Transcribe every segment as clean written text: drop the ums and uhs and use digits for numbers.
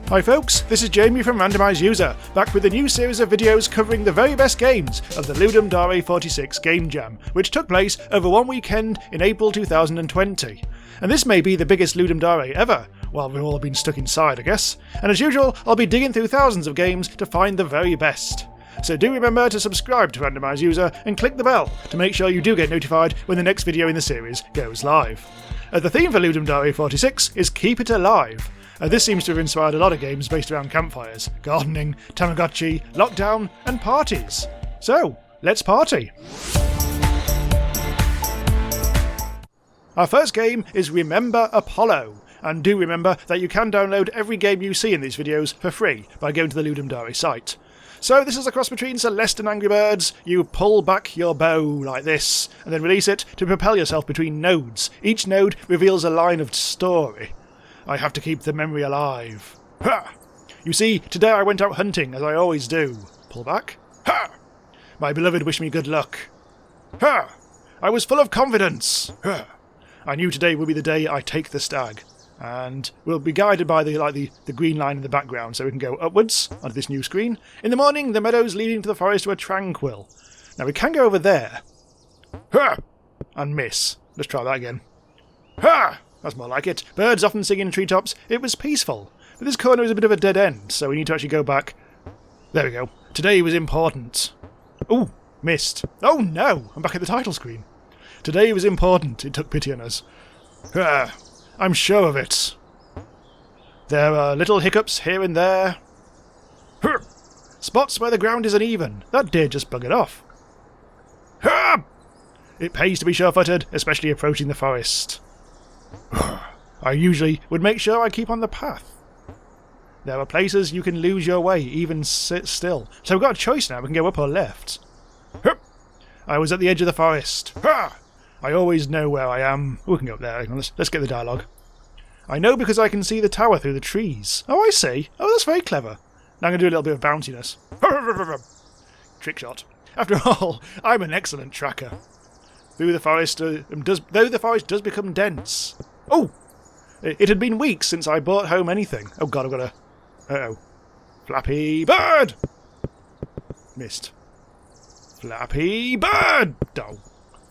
Hi folks, this is Jamie from Randomise User, back with a new series of videos covering the very best games of the Ludum Dare 46 Game Jam, which took place over one weekend in April 2020. And this may be the biggest Ludum Dare ever, while we've all been stuck inside, I guess. And as usual, I'll be digging through thousands of games to find the very best. So do remember to subscribe to Randomise User and click the bell to make sure you do get notified when the next video in the series goes live. The theme for Ludum Dare 46 is Keep It Alive. This seems to have inspired a lot of games based around campfires, gardening, Tamagotchi, lockdown and parties. So, let's party! Our first game is Remember Apollo, and do remember that you can download every game you see in these videos for free by going to the Ludum Dare site. So this is a cross between Celeste and Angry Birds. You pull back your bow like this, and then release it to propel yourself between nodes. Each node reveals a line of story. I have to keep the memory alive. Ha! You see, today I went out hunting, as I always do. Pull back. Ha! My beloved wished me good luck. Ha! I was full of confidence. Ha! I knew today would be the day I take the stag. And we'll be guided by the green line in the background, so we can go upwards onto this new screen. In the morning, the meadows leading to the forest were tranquil. Now we can go over there. Ha! And miss. Let's try that again. Ha! That's more like it. Birds often sing in treetops. It was peaceful. But this corner is a bit of a dead end, so we need to actually go back. There we go. Today was important. Ooh, missed. Oh no! I'm back at the title screen. Today was important. It took pity on us. Ah, I'm sure of it. There are little hiccups here and there. Spots where the ground is uneven. That deer just buggered off. It pays to be sure-footed, especially approaching the forest. I usually would make sure I keep on the path. There are places you can lose your way, even sit still. So we've got a choice now, we can go up or left. I was at the edge of the forest. I always know where I am. We can go up there, let's get the dialogue. I know because I can see the tower through the trees. Oh, I see. Oh, that's very clever. Now I'm going to do a little bit of bounciness. Trick shot. After all, I'm an excellent tracker. Though the forest does become dense. Oh! It had been weeks since I brought home anything. Oh god, I've got a... Uh-oh. Flappy bird! Missed. Flappy bird! Oh.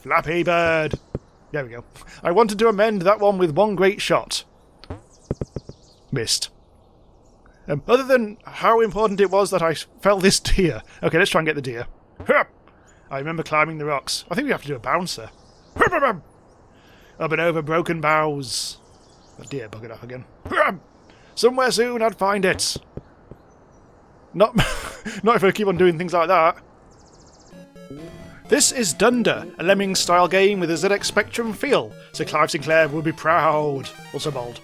Flappy bird! There we go. I wanted to amend that one with one great shot. Missed. Other than how important it was that I fell this deer. Okay, let's try and get the deer. I remember climbing the rocks. I think we have to do a bouncer. Up and over broken boughs. The deer buggered off again. Somewhere soon I'd find it. Not if I keep on doing things like that. This is Dunder, a Lemmings-style game with a ZX Spectrum feel, so Clive Sinclair would be proud. Also bold.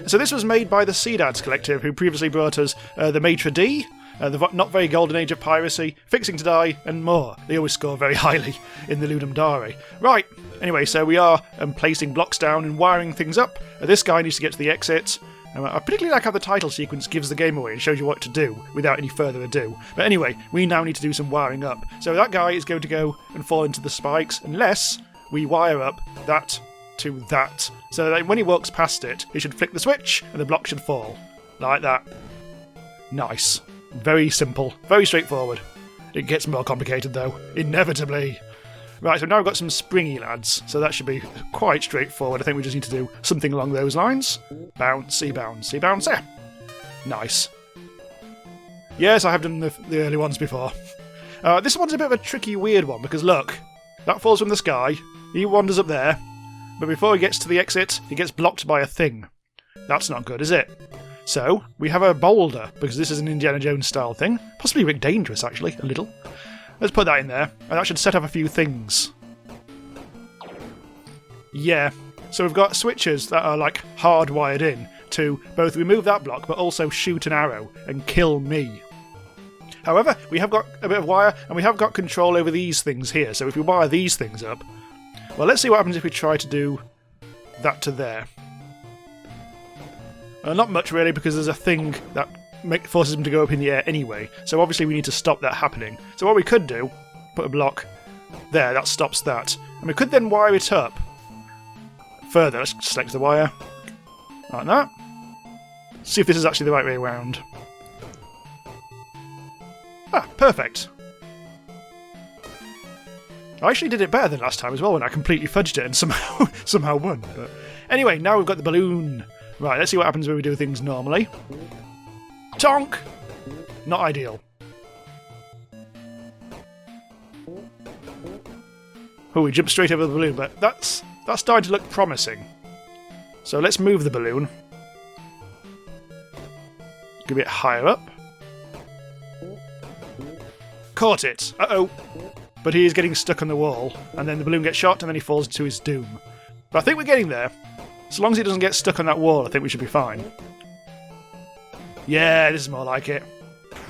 So this was made by the SeaDads collective, who previously brought us the Maitre D', the not very golden age of piracy, Fixing to Die, and more. They always score very highly in the Ludum Dare. Right, anyway, so we are placing blocks down and wiring things up. This guy needs to get to the exit. I particularly like how the title sequence gives the game away and shows you what to do without any further ado. But anyway, we now need to do some wiring up. So that guy is going to go and fall into the spikes unless we wire up that to that. So that when he walks past it, he should flick the switch and the block should fall. Like that. Nice. Very simple. Very straightforward. It gets more complicated though. Inevitably. Right, so now we've got some springy lads, so that should be quite straightforward. I think we just need to do something along those lines. Bouncy, bouncy, bouncy. Nice. Yes, I have done the early ones before. This one's a bit of a tricky, weird one, because look, that falls from the sky, he wanders up there, but before he gets to the exit, he gets blocked by a thing. That's not good, is it? So, we have a boulder, because this is an Indiana Jones style thing. Possibly a bit dangerous, actually, a little. Let's put that in there, and that should set up a few things. Yeah, so we've got switches that are like hardwired in to both remove that block but also shoot an arrow and kill me. However, we have got a bit of wire and we have got control over these things here, so if we wire these things up... Well, let's see what happens if we try to do that to there. Not much really, because there's a thing that forces them to go up in the air anyway, so obviously we need to stop that happening. So what we could do, put a block there, that stops that. And we could then wire it up further. Let's select the wire, like that. see if this is actually the right way around. Ah, perfect. I actually did it better than last time as well when I completely fudged it and somehow won. But anyway, now we've got the balloon. Right, let's see what happens when we do things normally. Tonk! Not ideal. Oh, we jumped straight over the balloon, but that's starting to look promising. So let's move the balloon. Get a bit higher up. Caught it! Uh-oh! But he is getting stuck on the wall, and then the balloon gets shot, and then he falls to his doom. But I think we're getting there. So long as he doesn't get stuck on that wall, I think we should be fine. Yeah, this is more like it.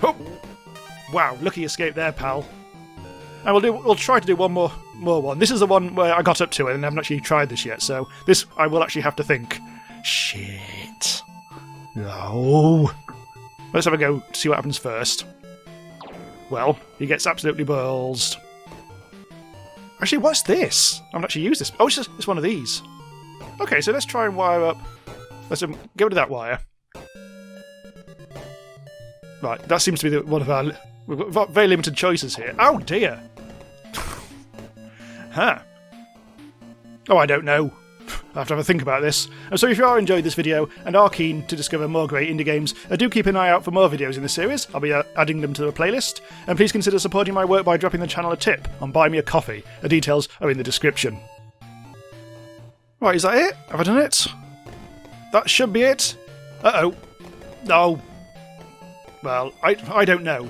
Oh! Wow, lucky escape there, pal. And we'll try to do one more one. This is the one where I got up to it, and I haven't actually tried this yet, so this I will actually have to think. Shit. No. Let's have a go to see what happens first. Well, he gets absolutely ballsed. Actually, what's this? I haven't actually used this. Oh, it's one of these. Okay, so let's try and wire up. Let's get rid of that wire. Right, that seems to be one of our... We've got very limited choices here. Oh, dear! Huh. Oh, I don't know. I have to have a think about this. And so if you are enjoyed this video and are keen to discover more great indie games, do keep an eye out for more videos in this series. I'll be adding them to the playlist. And please consider supporting my work by dropping the channel a tip on Buy Me a Coffee. The details are in the description. Right, is that it? Have I done it? That should be it. Uh-oh. No. Well, I don't know.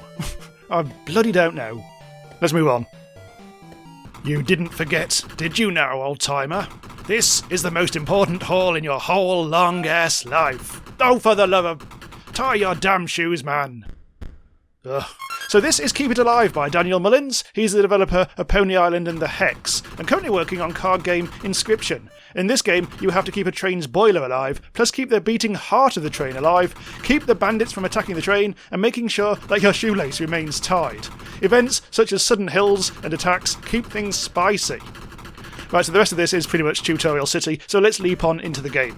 I bloody don't know. Let's move on. You didn't forget, did you now, old-timer? This is the most important haul in your whole long-ass life. Oh, for the love of... Tie your damn shoes, man. Ugh. So this is Keep It Alive by Daniel Mullins. He's the developer of Pony Island and the Hex, and currently working on card game Inscription. In this game, you have to keep a train's boiler alive, plus keep the beating heart of the train alive, keep the bandits from attacking the train, and making sure that your shoelace remains tied. Events such as sudden hills and attacks keep things spicy. Right, so the rest of this is pretty much Tutorial City, so let's leap on into the game.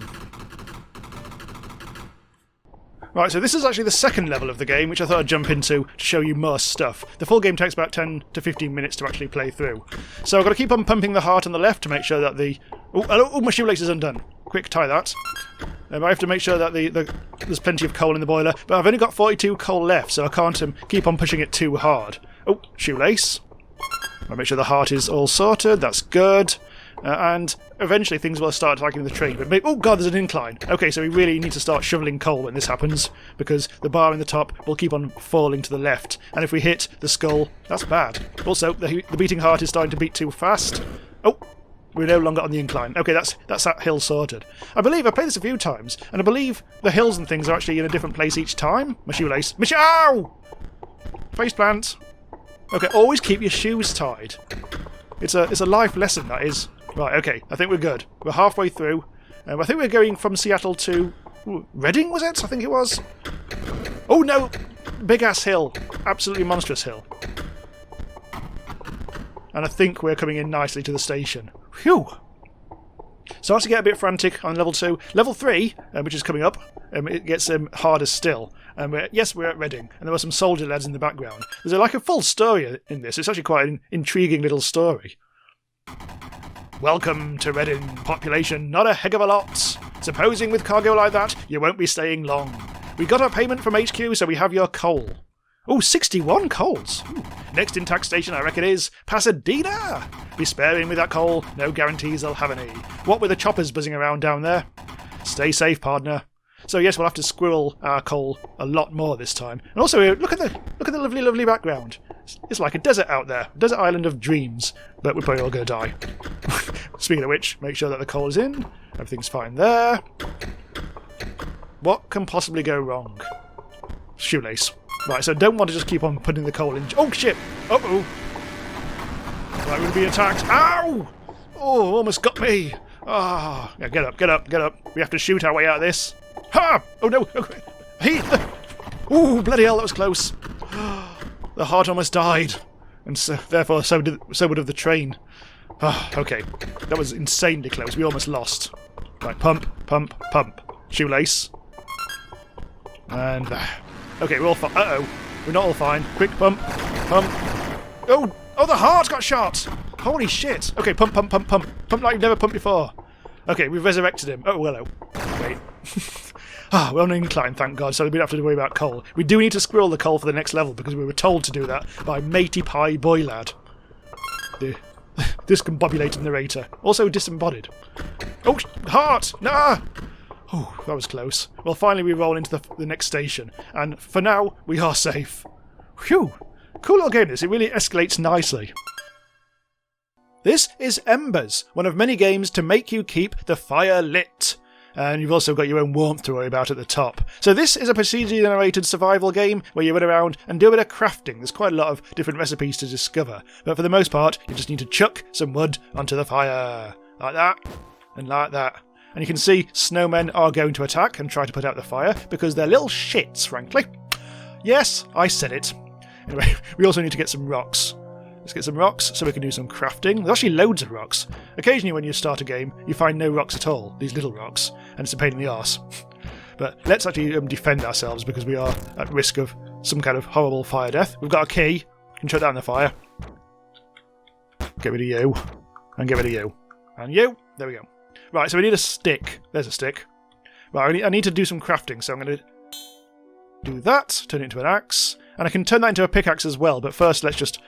Right, so this is actually the second level of the game, which I thought I'd jump into to show you more stuff. The full game takes about 10 to 15 minutes to actually play through. So I've got to keep on pumping the heart on the left to make sure that the... Oh, my shoelace is undone. Quick, tie that. I have to make sure that there's plenty of coal in the boiler, but I've only got 42 coal left, so I can't keep on pushing it too hard. Oh, shoelace. I'll make sure the heart is all sorted, that's good. And eventually things will start attacking the train. But oh god, there's an incline. Okay, so we really need to start shoveling coal when this happens, because the bar in the top will keep on falling to the left. And if we hit the skull, that's bad. Also, the beating heart is starting to beat too fast. Oh, we're no longer on the incline. Okay, that's that hill sorted. I believe I've played this a few times, and I believe the hills and things are actually in a different place each time. My shoelace. Ow! Faceplant. Okay, always keep your shoes tied. It's a life lesson, that is. Right, okay, I think we're good. We're halfway through. I think we're going from Seattle to... Reading, was it? I think it was. Oh, no! Big-ass hill. Absolutely monstrous hill. And I think we're coming in nicely to the station. Phew! Starts to get a bit frantic on level 2. Level 3, which is coming up, it gets harder still. Yes, we're at Reading, and there were some soldier lads in the background. There's like a full story in this. It's actually quite an intriguing little story. Welcome to Reading. Population not a heck of a lot. Supposing with cargo like that, you won't be staying long. We got our payment from HQ, so we have your coal. Oh, 61 coals. Next in tax station, I reckon, is Pasadena. Be sparing with that coal. No guarantees they'll have any. What with the choppers buzzing around down there? Stay safe, partner. So yes, we'll have to squirrel our coal a lot more this time. And also, look at the lovely, lovely background. It's like a desert out there, a desert island of dreams. But we're probably all going to die. Speaking of which, make sure that the coal is in. Everything's fine there. What can possibly go wrong? Shoelace. Right, so don't want to just keep on putting the coal in. Oh shit! Uh-oh! Right, we'll be attacked. Ow! Oh, almost got me. Ah, yeah, get up, get up, get up. We have to shoot our way out of this. Ha! Oh no! Hey! Ooh, bloody hell, that was close. The heart almost died, and so, therefore so would have the train. Ah, okay, that was insanely close. We almost lost. Right, pump, pump, pump. Shoelace. And there. Okay, we're all fine. Uh-oh. We're not all fine. Quick, pump. Pump. Oh, the heart got shot! Holy shit. Okay, pump, pump, pump, pump. Pump like you've never pumped before. Okay, we've resurrected him. Oh, hello. Wait. We're on an incline, thank God, so we don't have to worry about coal. We do need to squirrel the coal for the next level, because we were told to do that by Matey Pie Boy Lad. The discombobulated narrator. Also disembodied. Oh, heart! Nah! Oh, that was close. Well, finally we roll into the next station, and for now, we are safe. Phew! Cool little game this, it really escalates nicely. This is Embers, one of many games to make you keep the fire lit. And you've also got your own warmth to worry about at the top. So this is a procedurally narrated survival game where you run around and do a bit of crafting. There's quite a lot of different recipes to discover. But for the most part, you just need to chuck some wood onto the fire. Like that, and like that. And you can see snowmen are going to attack and try to put out the fire because they're little shits, frankly. Yes, I said it. Anyway, we also need to get some rocks. Let's get some rocks so we can do some crafting. There's actually loads of rocks. Occasionally when you start a game, you find no rocks at all, these little rocks, and it's a pain in the arse. But let's actually defend ourselves because we are at risk of some kind of horrible fire death. We've got a key. We can shut down the fire. Get rid of you. And get rid of you. And you. There we go. Right, so we need a stick. There's a stick. Right, I need to do some crafting, so I'm going to do that, turn it into an axe, and I can turn that into a pickaxe as well, but first let's just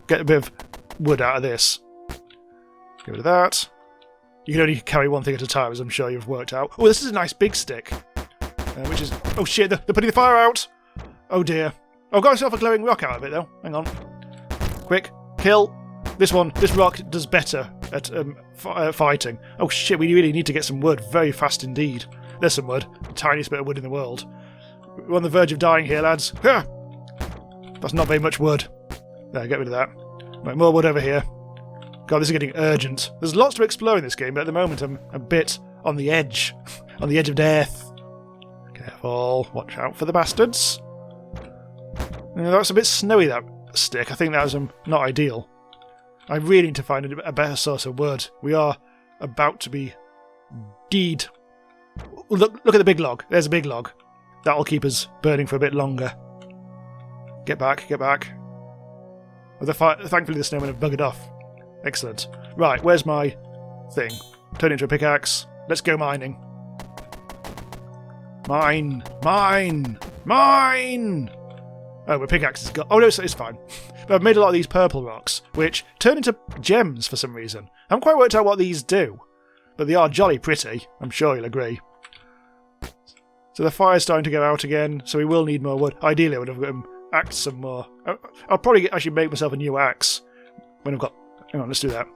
get a bit of wood out of this. Get rid of that. You can only carry one thing at a time, as I'm sure you've worked out. Oh, this is a nice big stick. Which is... Oh shit, they're putting the fire out! Oh dear. Oh, got myself a glowing rock out of it, though. Hang on. Quick. Kill. This rock does better at fighting. Oh shit, we really need to get some wood very fast indeed. There's some wood. The tiniest bit of wood in the world. We're on the verge of dying here, lads. Ha! That's not very much wood. There, get rid of that. Right, more wood over here. God, this is getting urgent. There's lots to explore in this game, but at the moment I'm a bit on the edge. On the edge of death. Careful. Watch out for the bastards. That's a bit snowy, that stick. I think that was not ideal. I really need to find a better source of wood. We are about to be dead. Look at the big log. There's a big log. That'll keep us burning for a bit longer. Get back, get back. Well, thankfully the snowmen have buggered off. Excellent. Right, where's my thing? Turn it into a pickaxe. Let's go mining. Mine! Mine! Mine! Oh, my pickaxe is gone. Oh no, it's fine. But I've made a lot of these purple rocks, which turn into gems for some reason. I haven't quite worked out what these do, but they are jolly pretty. I'm sure you'll agree. So the fire's starting to go out again, so we will need more wood. Ideally, I would have axed some more. I'll probably actually make myself a new axe when I've got... Hang on, let's do that.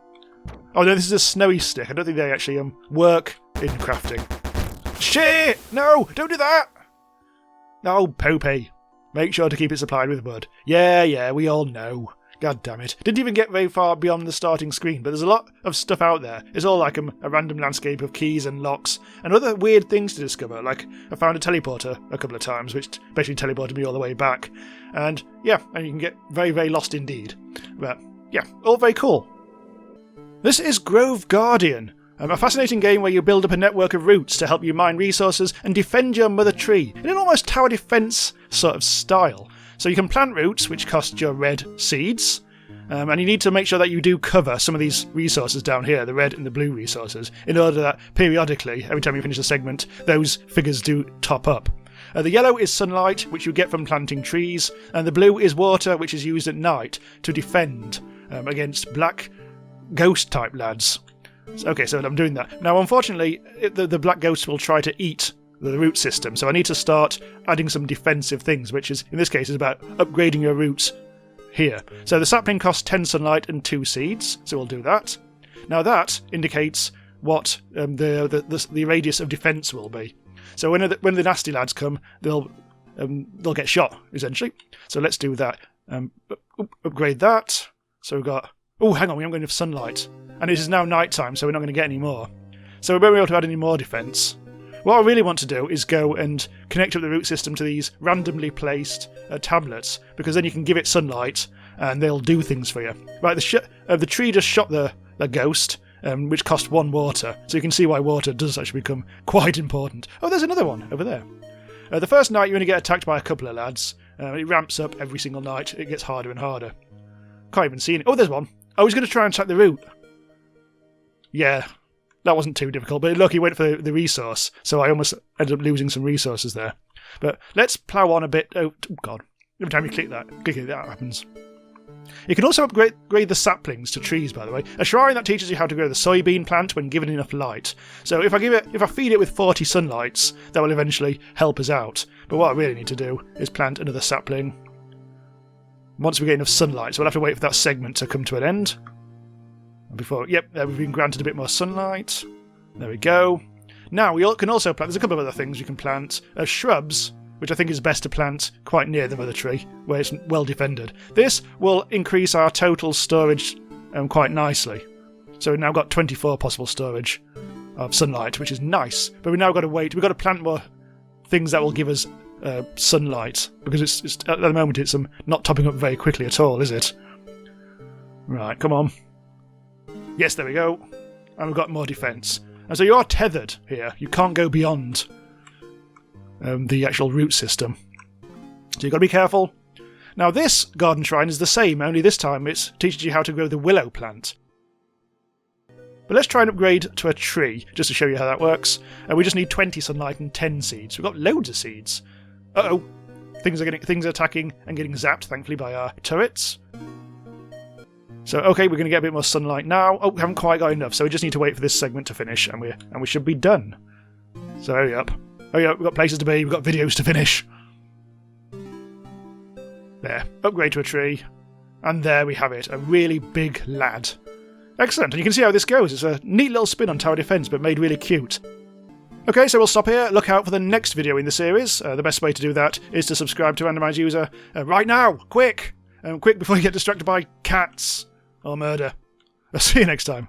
Oh no, this is a snowy stick. I don't think they actually work in crafting. Shit! No! Don't do that! No, Popey. Make sure to keep it supplied with wood. Yeah, we all know. God damn it. Didn't even get very far beyond the starting screen, but there's a lot of stuff out there. It's all like a random landscape of keys and locks and other weird things to discover. Like, I found a teleporter a couple of times, which basically teleported me all the way back. And yeah, and you can get very, very lost indeed. But yeah, all very cool. This is Grove Guardian. A fascinating game where you build up a network of routes to help you mine resources and defend your mother tree in an almost tower defence sort of style. So you can plant roots, which cost your red seeds, and you need to make sure that you do cover some of these resources down here, the red and the blue resources, in order that periodically, every time you finish a segment, those figures do top up. The yellow is sunlight, which you get from planting trees, and the blue is water, which is used at night to defend against black ghost-type lads. Okay, so I'm doing that. Now, unfortunately, the black ghosts will try to eat the root system, so I need to start adding some defensive things, which is, in this case, is about upgrading your roots here. So the sapling costs 10 sunlight and 2 seeds, so we'll do that. Now that indicates what the radius of defence will be. So when the nasty lads come, they'll get shot, essentially. So let's do that. Upgrade that. So we've got... Oh, hang on, we haven't got enough sunlight. And it is now night time, so we're not going to get any more. So we won't be able to add any more defence. What I really want to do is go and connect up the root system to these randomly placed tablets, because then you can give it sunlight and they'll do things for you. Right, the tree just shot the ghost, which cost 1 water, so you can see why water does actually become quite important. Oh, there's another one over there. The first night you only get attacked by a couple of lads. It ramps up every single night. It gets harder and harder. Can't even see it. Oh, there's one. Oh, he's going to try and attack the root. Yeah, that wasn't too difficult. But look, he went for the resource. So I almost ended up losing some resources there. But let's plough on a bit. Oh, God. Every time you click it, that happens. You can also upgrade the saplings to trees, by the way. A shrine that teaches you how to grow the soybean plant when given enough light. So if I feed it with 40 sunlights, that will eventually help us out. But what I really need to do is plant another sapling. Once we get enough sunlight, so we'll have to wait for that segment to come to an end. We've been granted a bit more sunlight. There we go. Now we can also plant. There's a couple of other things you can plant. Shrubs, which I think is best to plant quite near the mother tree, where it's well defended. This will increase our total storage quite nicely. So we've now got 24 possible storage of sunlight, which is nice. But we've now got to wait. We've got to plant more things that will give us sunlight, because it's at the moment it's not topping up very quickly at all, is it? Right, come on. Yes, there we go. And we've got more defence. And so you are tethered here. You can't go beyond the actual root system. So you've got to be careful. Now this garden shrine is the same, only this time it teaches you how to grow the willow plant. But let's try and upgrade to a tree, just to show you how that works. We just need 20 sunlight and 10 seeds. We've got loads of seeds. Uh-oh. Things are attacking and getting zapped, thankfully, by our turrets. So, okay, we're going to get a bit more sunlight now. Oh, we haven't quite got enough, so we just need to wait for this segment to finish, and we should be done. So, hurry up. Hurry up, we've got places to be, we've got videos to finish. There, upgrade to a tree. And there we have it, a really big lad. Excellent, and you can see how this goes. It's a neat little spin on tower defence, but made really cute. Okay, so we'll stop here. Look out for the next video in the series. The best way to do that is to subscribe to Randomise User right now. Quick! Quick before you get distracted by cats or murder. I'll see you next time.